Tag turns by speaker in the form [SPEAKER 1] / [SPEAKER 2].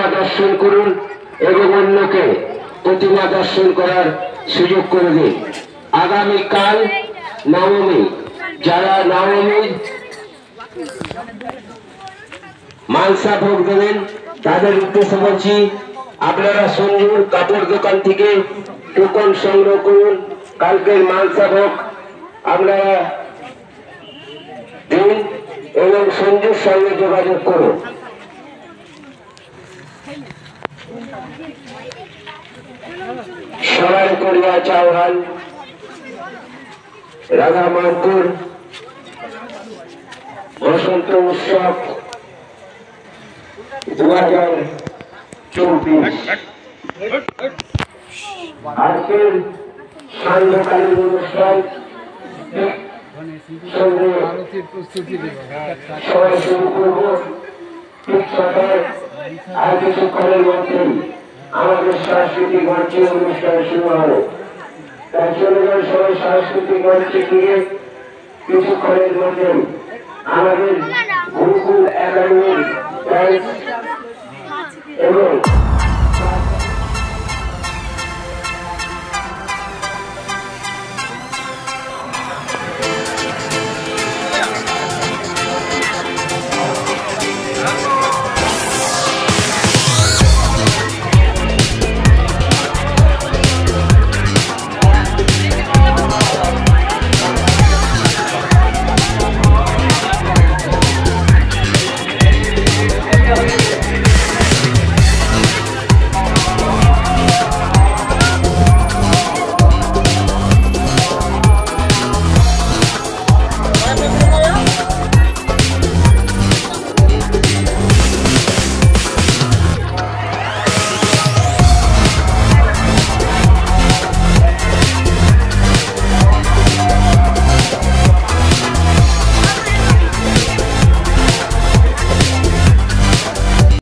[SPEAKER 1] প্রতিমা দর্শন করুন এবং অন্যকে প্রতিমা দর্শন করার সুযোগ করে দিন। আগামীকাল নবমী, যারা নবমীর মানসা ভোগ দেবেন তাদের উদ্দেশ্যে বলছি, আপনারা সঞ্জুর কাপড় দোকান থেকে টোকন সংগ্রহ করুন। কালকের মানসা ভোগ আপনারা দিন এবং সঞ্জুর সঙ্গে যোগাযোগ করুন। সবাই করিয়া চৌহান, রাধা মানকুর বসন্ত উৎসব 2024। আজকের সান্ধ্যকালীন অনুষ্ঠান সবাই শুরু করব ঠিক সকাল। আর কিছুক্ষণের মধ্যেই আমাদের সাংস্কৃতিক মঞ্চে অনুষ্ঠান শুরু হবে। তাই চলে যান সবাই সাংস্কৃতিক মঞ্চে গিয়ে কিছুক্ষণের মধ্যেই আমাদের গুরুকুল একাডেমির এবং